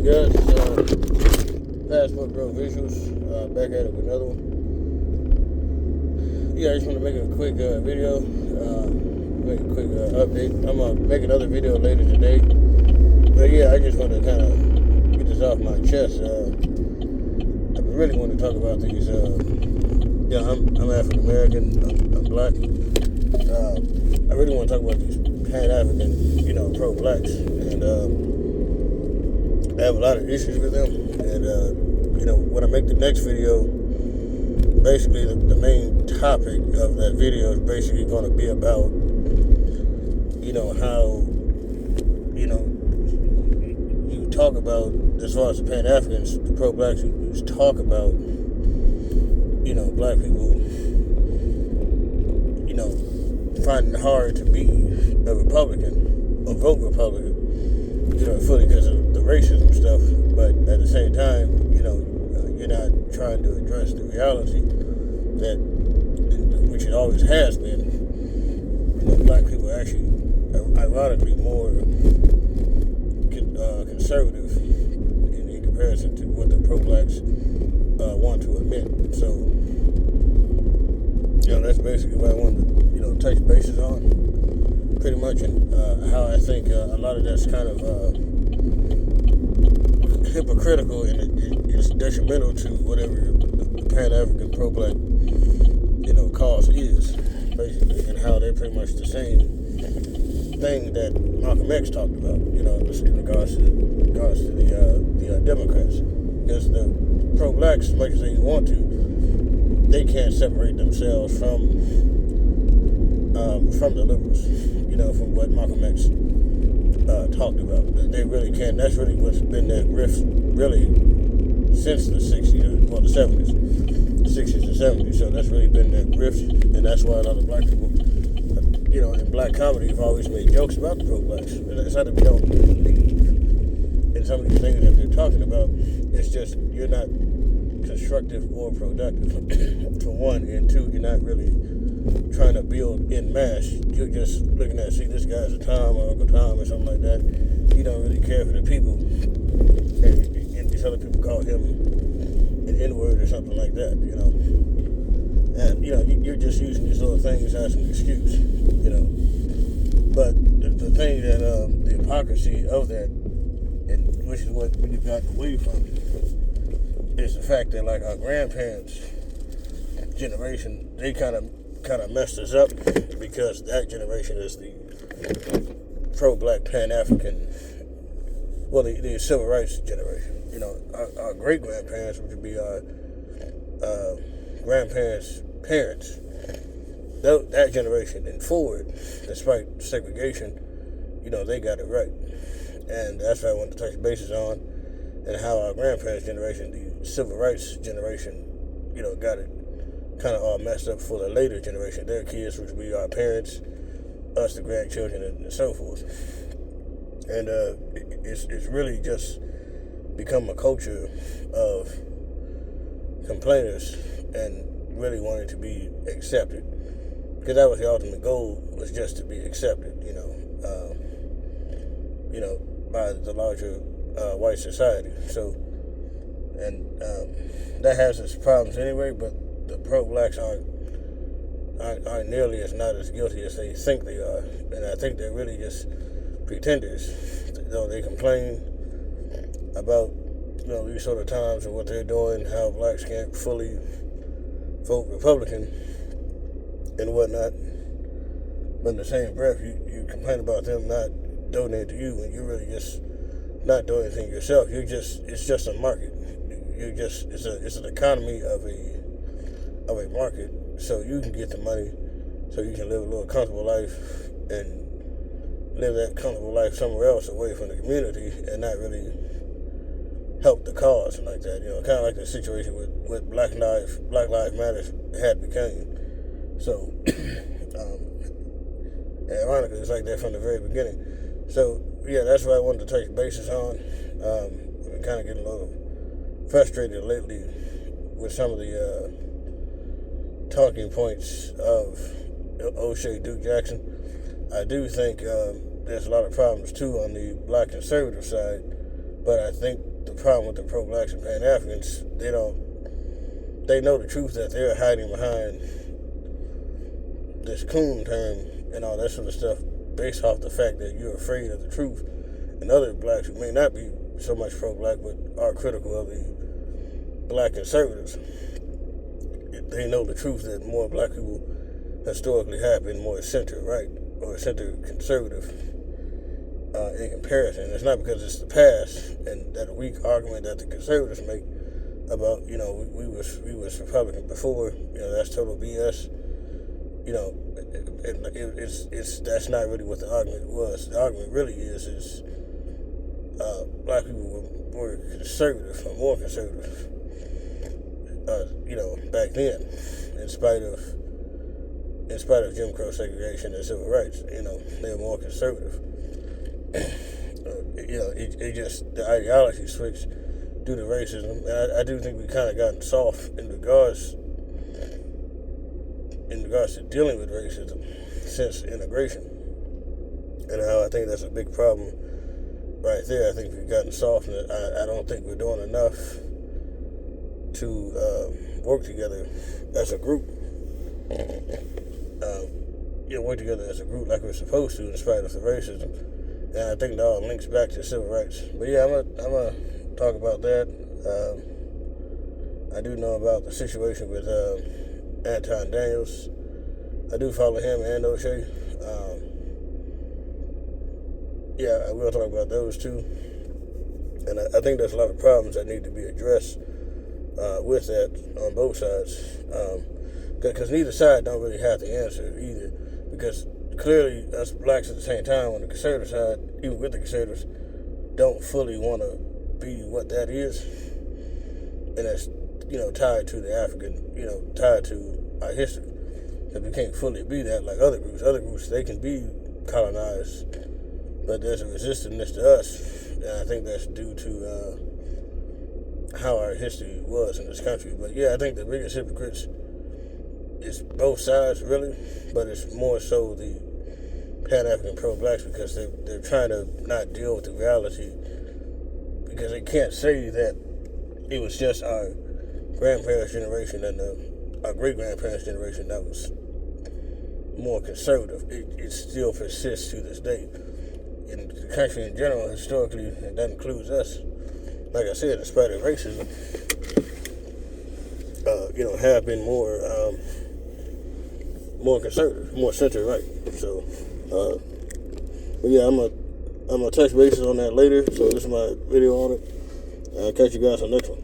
Hey guys, Passport Bro Visuals, back at it with another one. Yeah, I just want to make a quick video, make a quick update. I'm going to make another video later today. But yeah, I just want to kind of get this off my chest. I really want to talk about these, I'm African American, I'm black. I really want to talk about these Pan-African, pro-blacks. And I have a lot of issues with them. And, when I make the next video, basically the main topic of that video is basically going to be about, how, you talk about, as far as the Pan-Africans, the pro-blacks, you talk about, black people, finding it hard to be a Republican or vote Republican, fully because of the racism stuff. But at the same time, you're not trying to address the reality that, which it always has been, black people are actually, ironically, more conservative in comparison to what the pro-blacks want to admit. So, that's basically what I wanted to, touch bases on, pretty much, and how I think a lot of that's kind of hypocritical, and it's detrimental to whatever the Pan-African pro-black, cause is, basically, and how they're pretty much the same thing that Malcolm X talked about, in regards to the Democrats, because the pro-blacks, as much as they want to, they can't separate themselves from the liberals, from what Malcolm X talked about. They really can't. That's really what's been that rift, really, since the 60s, well, the 70s, 60s and 70s. So that's really been that rift, and that's why a lot of black people, in black comedy, have always made jokes about the pro-blacks. And it's not that we don't believe in some of these things that they're talking about. It's just you're not constructive or productive, for one, and two, you're not really trying to build en masse. You're just looking at, see, this guy's a Tom or Uncle Tom or something like that. You don't really care for the people, and these other people call him an N-word or something like that, and you're just using these little things as an excuse, but the thing that the hypocrisy of that, and which is what we've gotten away from, is the fact that, like, our grandparents' generation, they kind of messed us up, because that generation is the pro-black Pan-African, well, the civil rights generation. Our great-grandparents, which would be our grandparents' parents, that generation and forward, despite segregation, they got it right. And that's what I want to touch bases on, and how our grandparents' generation, the civil rights generation, got it kind of all messed up for the later generation, their kids, which would be our parents, us, the grandchildren, and so forth. And it's really just become a culture of complainers and really wanting to be accepted, because that was the ultimate goal, was just to be accepted, by the larger white society. So, and that has its problems anyway, but the pro-blacks aren't nearly not as guilty as they think they are, and I think they're really just pretenders. They complain about these sort of times and what they're doing, how blacks can't fully vote Republican and whatnot, but in the same breath, you complain about them not donating to you, and you're really just not doing anything yourself. It's just a market. It's an economy of a market, so you can get the money, so you can live a little comfortable life and live that comfortable life somewhere else away from the community, and not really help the cause like that. Kind of like the situation with Black Lives Matter had become. So, ironically, it's like that from the very beginning. So, yeah, that's what I wanted to touch bases on. I'm kind of getting a little frustrated lately with some of the talking points of O'Shea Duke Jackson. I do think there's a lot of problems too on the black conservative side, but I think the problem with the pro-blacks and Pan-Africans, they know the truth that they're hiding behind this coon term and all that sort of stuff based off the fact that you're afraid of the truth. And other blacks who may not be so much pro-black but are critical of the black conservatives, they know the truth that more black people historically have been more center-right or center-conservative in comparison. It's not because it's the past and that weak argument that the conservatives make about, we was Republican before, that's total BS. That's not really what the argument was. The argument really is black people were conservative, or more conservative, back then, in spite of Jim Crow segregation and civil rights. They were more conservative. It just, the ideology switched due to racism, and I do think we kind of gotten soft in regards to dealing with racism since integration, and how I think that's a big problem right there. I think we've gotten soft, and I don't think we're doing enough to work together as a group. Work together as a group like we're supposed to, in spite of the racism. And I think it all links back to civil rights. But yeah, I'm gonna talk about that. I do know about the situation with Anton Daniels. I do follow him and Oshay. We'll talk about those too. And I think there's a lot of problems that need to be addressed with that on both sides. Because neither side don't really have the answer either. Because clearly us blacks at the same time on the conservative side, even with the conservatives, don't fully want to be what that is. And that's, tied to the African, tied to our history. That we can't fully be that like other groups. Other groups, they can be colonized, but there's a resistance to us. And I think that's due to how our history was in this country. But yeah, I think the biggest hypocrites is both sides, really, but it's more so the Pan-African pro-blacks, because they're trying to not deal with the reality, because they can't say that it was just our grandparents' generation and our great-grandparents' generation that was more conservative. It still persists to this day. In the country in general, historically, and that includes us, like I said, in spite of racism, have been more conservative, more center-right. So, but yeah, I'm gonna touch bases on that later. So this is my video on it. I'll catch you guys on the next one.